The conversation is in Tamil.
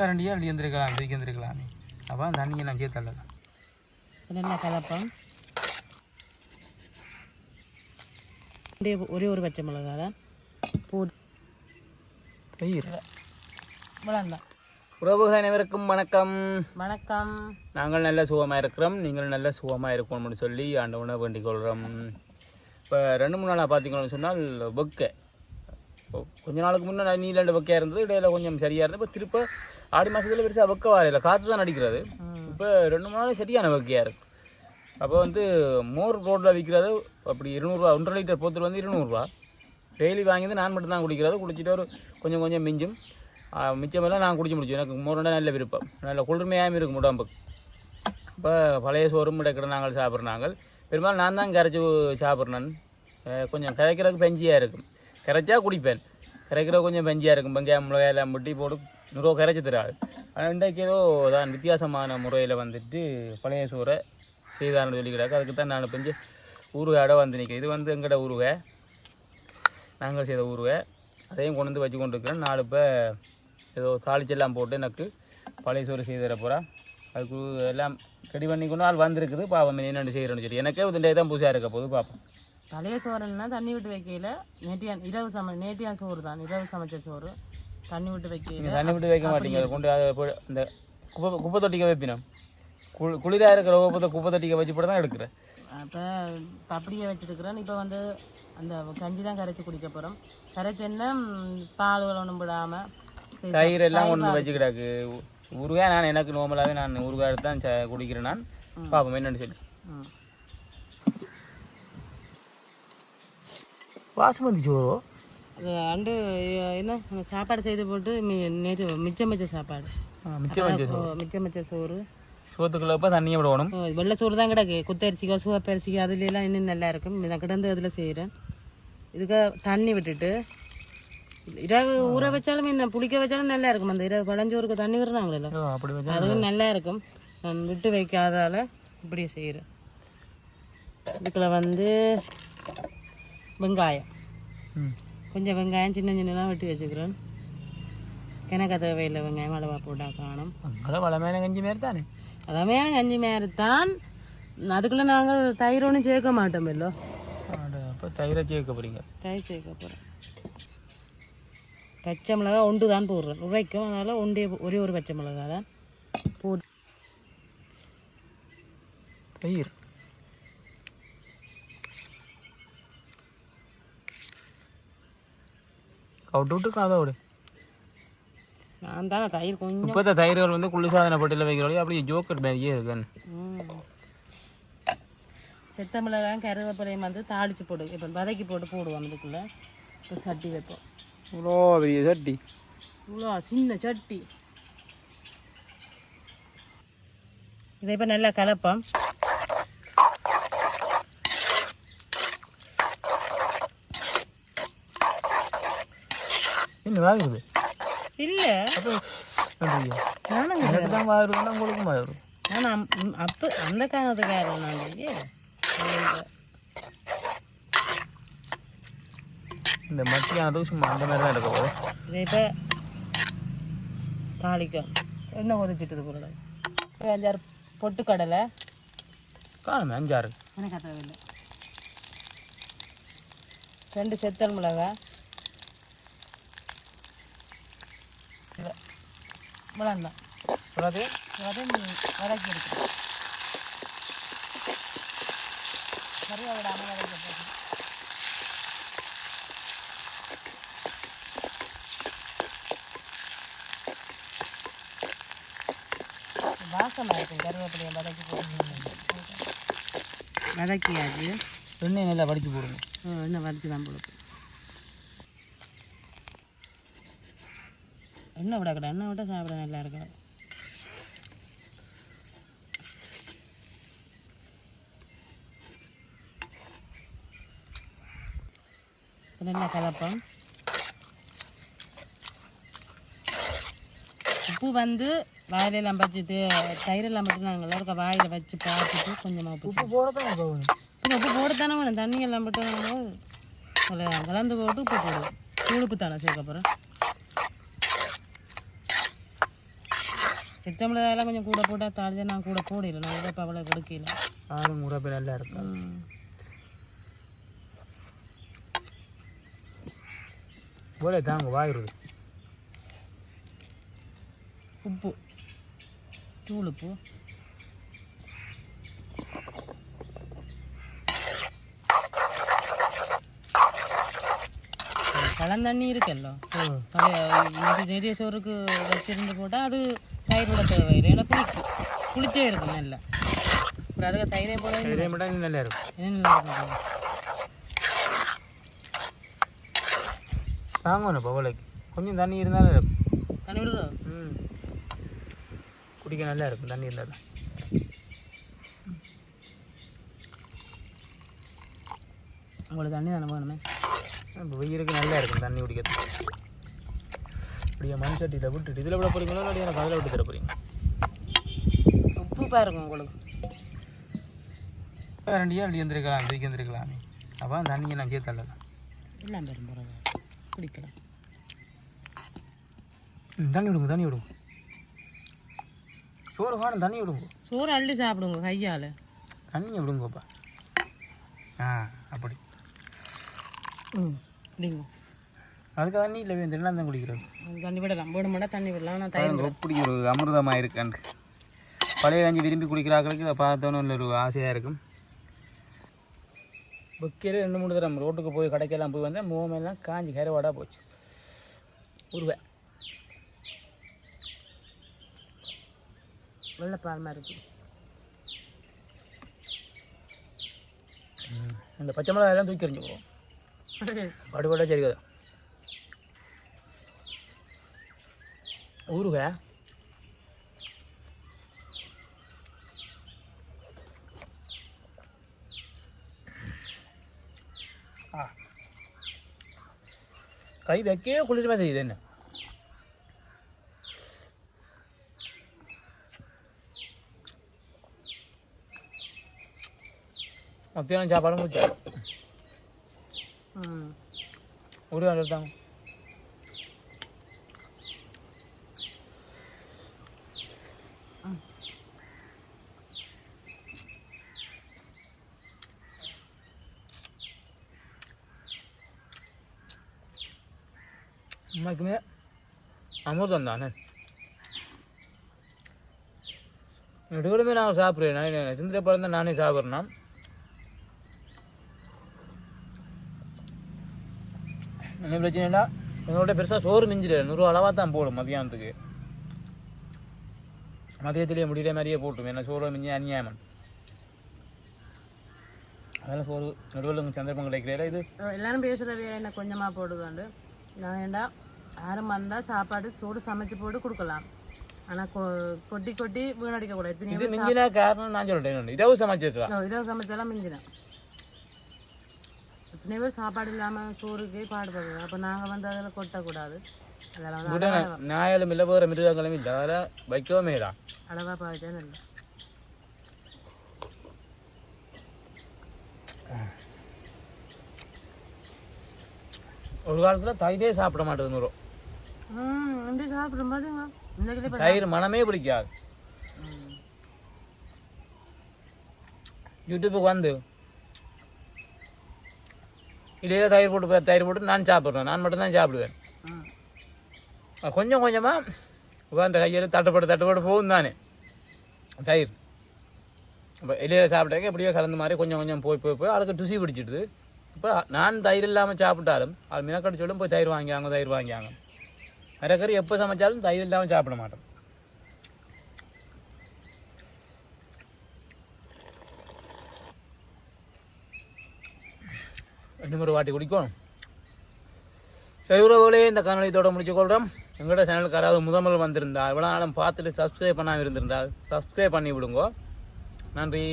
ரெண்டியாக ரெடி வந்துருக்கலாம் தூக்கி வந்துருக்கலாமே. அப்போ தண்ணியை நான் சேர்த்தல நல்லா கலப்பம். ஒரே ஒரு பச்சை மிளகா தான் போட்டு உறவுகள் அனைவருக்கும் வணக்கம். வணக்கம். நாங்கள் நல்ல சுகமாக இருக்கிறோம், நீங்கள் நல்ல சுகமாக இருக்கணும்னு சொல்லி ஆண்டவனை வேண்டிக் கொள்கிறோம். இப்போ 2-3 நாளாக பார்த்தீங்கன்னு சொன்னால் வெக்கை கொஞ்ச நாளுக்கு முன்னே நீலண்டு வெக்கையாக இருந்தது, இடையில கொஞ்சம் சரியாக இருந்தது. இப்போ திருப்ப ஆடி மாதத்தில் பெருசாக வெக்க வாரையில் காற்று தான் அடிக்கிறது. இப்போ 2-3 நாள் சரியான வெக்கையாக இருக்குது. அப்போ வந்து மோர் ரோட்டில் விற்கிறது அப்படி 200 1.5 லிட்டர் போத்தல் வந்து 200 டெய்லி வாங்கி நான் மட்டும் தான் குடிக்கிறது. குடிச்சிட்டு ஒரு கொஞ்சம் மிஞ்சும், மிச்சமெல்லாம் நான் குடிச்சு முடிச்சோம். எனக்கு மோருண்டா நல்ல விருப்பம், நல்ல குளிர்மையாகவும் இருக்கும் உடம்புக்கு. இப்போ பழைய சோறும் இடக்கிற நாங்கள் சாப்பிட்றோம். நாங்கள் பெரும்பாலும் நான் தான் கரைச்சி சாப்பிட்றேன். கொஞ்சம் கரைக்கிறதுக்கு பெஞ்சியாக இருக்கும், கரைச்சா குடிப்பேன். கரைக்கிற கொஞ்சம் பெஞ்சியாக இருக்கும், வெங்காயம் மிளகாயெல்லாம் முட்டி போட்டு நூறுவா கரைச்சி தராது. ஆனால் இன்றைக்கு ஏதோ தான் வித்தியாசமான முறையில் வந்துட்டு பழைய சோறை செய்தான்னு சொல்லிக்கிறாங்க. அதுக்கு தான் நான் பெஞ்சு ஊறுகாயோட வந்து நிற்கிறேன். இது வந்து எங்கள்ட ஊறுகாய், நாங்கள் செய்த ஊறுகாய். அதையும் கொண்டு வந்து வச்சு கொண்டு இருக்கிறேன். 4 இப்போ ஏதோ தாளிச்செல்லாம் போட்டு எனக்கு பழைய சோறு செய்து தர போகிறேன். அதுக்கு எல்லாம் ரெடி பண்ணி கொண்டு ஆள் வந்திருக்குது. பாப்போம் என்னென்னு செய்கிறேன்னு சொல்லி. எனக்கே இந்த தான் புதுசாக இருக்க போது பார்ப்போம். பழைய சோறுன்னா தண்ணி விட்டு வைக்கையில் நேற்றியான் சோறு தான், இரவு சமைச்ச சோறு. தண்ணி விட்டு வைக்கையில் தண்ணி விட்டு வைக்க மாட்டீங்க, அதை கொண்டு இந்த குப்பை தொட்டிக்க வைப்பினோம். குளிராக இருக்கிற குப்பை தொட்டிக்க வச்சு போட்டு தான் எடுக்கிறேன். அப்போ அப்படியே வச்சுருக்கிறேன். இப்போ வந்து அந்த கஞ்சி தான் கரைச்சி குடிக்க போகிறோம். கரைச்சேன்னா பால் ஒன்றும் விடாமல் தயிர் எல்லாம் கொண்டு வச்சுக்கிறாக்கு. ஊறுகாய் நான் எனக்கு நார்மலாகவே நான் ஊறுகாய் தான் குடிக்கிறேன். நான் பார்ப்போம் என்னென்னு சொல்லி. பாசுமதி சோறு அது அண்டு என்ன சாப்பாடு செய்து போட்டு நேற்று மிச்சம் வச்ச சாப்பாடு, மிச்சம் வச்ச சோறு. சோத்துக்குள்ள இப்போ தண்ணியை விடணும். வெள்ளை சோறு தான் கிடக்கு. குத்தரிசிக்கோ சிவப்பரிசிக்கோ அதுலாம் இன்னும் நல்லா இருக்கும். நான் கிடந்து அதில் செய்கிறேன். இதுக்கு தண்ணி விட்டுட்டு இரவு ஊற வச்சாலும் என்ன புளிக்க வச்சாலும் நல்லா இருக்கும். அந்த இரவு பழஞ்சோருக்கு தண்ணி விடுறாங்களே அப்படி வச்சா அதுவும் நல்லா இருக்கும். நான் விட்டு வைக்காதால இப்படியே செய்கிறேன். இதுக்குள்ள வந்து வெங்காயம், கொஞ்சம் வெங்காயம் சின்னதாக வெட்டி வச்சுக்கிறேன். கிணக்க தேவையில்லை, வெங்காயம் அளவா போட்டால் காணும். வளமையான கஞ்சி மாரி தானே, வளமையான கஞ்சி மாரி தான். அதுக்குள்ளே நாங்கள் தயிர் ஒன்றும் சேர்க்க மாட்டோம். இல்லோ அப்போ தயிரை சேர்க்க போகிறீங்க? தயிர் சேர்க்க போகிறேன். பச்சை மிளகா ஒன்று தான் போடுறேன், உரைக்கும். அதனால் ஒரே ஒரு பச்சை மிளகா தான் போட்டு தயிர் விட்டு காதோடு. நான் தானே தயிர் கொஞ்சம் இப்போ தயிர்கள் வந்து குளிர்சாதன பட்டியில் வைக்கிறோம். அப்படியே ஜோக்கர் மாதிரியே இருக்குன்னு. செத்த மிளகாயும் கருவேப்பிலையும் வந்து தாளித்து போடு. இப்போ வதக்கி போடுவோம். இதுக்குள்ளே இப்போ சட்டி வைப்போம். இவ்வளோ பெரிய சட்டி, இவ்வளோ சின்ன சட்டி. இதை இப்போ நல்லா கலப்போம். என்ன வாங்குறது இல்லை எனக்கு தான் வாங்குறதுன்னா உங்களுக்கு வாங்குறது. ஆனால் அப்போ அந்த காலத்துக்காக நான் இந்த மட்டியான சும்மா அந்த மாதிரி தான் இருக்க போதும். இதை இப்போ தாளிக்கும். எண்ணெய் கொதிச்சிட்டு பொருள் 5-6 பொட்டுக்கடலை காணுமே 5-6 எனக்கு தேவையில்லை. 2 செத்தல் மிளகாய், மிளகாய் அதையும் வதக்கி எடுக்கணும். சரியாக விடாமல் வதக்கி போட்டு வாசமாக இருக்கும். கருவேப்பிலையை வதக்கி போட்டு வதக்கியாச்சு. எண்ணெய் நல்லா வடித்து போடுங்க. எண்ணெய் வதக்கி தான் போடுது. எண்ணெய் விடக்கூடாது, எண்ணெய் விட்டால் சாப்பிட நல்லா இருக்காது. நல்லா கலப்போம். உப்பு வந்து வாயிலெல்லாம் பச்சுட்டு தயிரெல்லாம் மட்டும் நாங்கள் எல்லாருக்கும் வாயில் வச்சு பார்த்துட்டு கொஞ்சமாக உப்பு போடத்தானே போகணும். உப்பு போடத்தானே வேணும். தண்ணி எல்லாம் போட்டு கலந்து போட்டு உப்பு போடுவோம். உப்பு தானே சேர்க்க போகிறேன். சித்தமிழெல்லாம் கொஞ்சம் கூட போட்டால் தாளிச்சா நான் கூட போடல, நான் இதை அவ்வளோ எடுக்கல. ஆளும் முறை நல்லா இருக்கும். போலே தாங்க வாயிடுது. உப்பு, தூள் உப்பு, பழந்தண்ணி இருக்குல்ல, நிறைய சோறுக்கு வச்சிருந்து போட்டால் அது தயிர் விட தேவையில்லை, ஏன்னா புளிச்சே இருக்கும் நல்லா. அப்புறம் அதுக்கு தயிரே போட நல்லா இருக்கும். தாங்கணும் பவளைக்கு கொஞ்சம் தண்ணி இருந்தாலும் இருக்கும். தண்ணி விடுறோம். குடிக்க நல்லா இருக்கும் தண்ணி இருந்தால். உங்களுக்கு தண்ணி தானே வேணுமே. இப்போ வெயிலுக்கு நல்லா இருக்கும் தண்ணி குடிக்கிறது. அப்படியே மண் சட்டியில் விட்டுட்டு இதில் விட போகிறீங்களோ இல்லை எனக்கு அதில் விட்டு தர போகிறீங்க? உப்பு பாருங்க உங்களுக்கு. ரெண்டியாக அப்படி வந்துருக்கலாம், இதுக்கு வந்துருக்கலாமே. அப்போ தண்ணியை நான் சேர்த்தலாம். எல்லாம் பெரும் போகிறது குடிக்கலாம். தண்ணி விடுங்க, தண்ணி விடுங்க. சோறு வேணும், தண்ணி விடுங்க. சோறு அள்ளி சாப்பிடுங்க கையால். தண்ணியை விடுங்கப்பா. அப்படி அப்படிங்க. அதுக்கு தண்ணி இல்லை, வேணும் தான் குடிக்கிறது. தண்ணி விடலாம், போட மாட்டா தண்ணி விடலாம். ஆனால் தயிர் எப்படி ஒரு அமிர்தமாக இருக்கான்னு பழைய கஞ்சி விரும்பி குடிக்கிறார்களுக்கு இதை பார்த்தோன்னு இல்லை ஒரு ஆசையாக இருக்கும். புக்கையில் 2-3 தரம் ரோட்டுக்கு போய் கடைக்கெல்லாம் போய் வந்தேன். முகமெல்லாம் காஞ்சி கரைவாடாக போச்சு. உருவேன் வெள்ளைப்பால் மாதிரி இருக்குது. இந்த பச்சை மிளகாய் எல்லாம் தூக்கி எறிஞ்சு போவோம். படுபட சரிக்காது. ஊருக கை வைக்கவே குளிர்மா தெரியுது. என்ன மத்தியானம் சாப்பாடும் முடிச்சாரு. ஒரு நாள் எடுத்தாங்க. அம்மாக்குமே அமிர்தம் தானே. நடுவிலுமே நான் சாப்பிட்றேன். நான் சிந்திர பழம் தான் நானே சாப்பிட்றேன்னா. என்ன பிரச்சனை இல்லை, எங்களோட பெருசாக சோறு மிஞ்சிடு 100 அளவாக தான் போடும் மதியானத்துக்கு. மதியத்திலேயே முடிகிற மாதிரியே போட்டும். என்ன சோறு மிஞ்சி அநியாயமன். அதெல்லாம் சோறு நடுவில் சந்தர்ப்பம் கிடைக்கிறேன். இது எல்லாரும் பேசுகிறவே என்ன கொஞ்சமாக போடுவாண்டு. நான் ஏண்டா யாரும் வந்தால் சாப்பாடு சோறு சமைச்சு போட்டு கொடுக்கலாம். ஆனால் கொட்டி கொட்டி வீணடிக்கக்கூடாது. இது மிஞ்சினா காரணம் நான் சொல்லிட்டேன். இரவு சமைச்சிருக்கலாம். இரவு சமைச்சாலாம் மிஞ்சினேன். எத்தனை பேர் சாப்பாடு இல்லாமல் சோறுக்கே பாடுபடுறது. அப்போ நாங்கள் வந்து அதில் கொட்டக்கூடாது. அதெல்லாம் நாயாலும் இல்லை, வேறு மிருகங்களும் இல்லை. அதெல்லாம் வைக்கவே தான் அளவாக பாய்ச்சா இல்லை. ஒரு காலத்தில் தயிரே சாப்பிட மாட்டேங்குது. சாப்பிட மாட்டேங்க. தயிர் மனமே பிடிக்காது. யூடியூப்புக்கு வந்து இடையில தயிர் போட்டு நான் சாப்பிட்றேன். நான் மட்டும்தான் சாப்பிடுவேன். கொஞ்சம் கொஞ்சமாக அந்த கையில் தட்டுப்பட்டு போகும் தானே தயிர். இப்போ இடையில சாப்பிட்டாக்க எப்படியோ கலந்து மாதிரி கொஞ்சம் கொஞ்சம் போய் அதுக்கு ருசி பிடிச்சிடுது. இப்போ நான் தயிர் இல்லாமல் சாப்பிட்டாலும் அது மினக்கட்டு சொல்லும் போய் தயிர் வாங்கியாங்க. மரக்கறி எப்போ சமைச்சாலும் தயிர் இல்லாமல் சாப்பிட மாட்டோம். இன்னொரு வாட்டி குடிக்கணும். சரி உறவுகளே, இந்த காணொலியோட முடிச்சுக்கொள்கிறோம். எங்களோட சேனலுக்கு யாராவது முதல் வந்திருந்தால் இவ்வளோ நாளும் பார்த்துட்டு சப்ஸ்கிரைப் பண்ணாமல் இருந்திருந்தால் சப்ஸ்கிரைப் பண்ணி விடுங்க. நன்றி.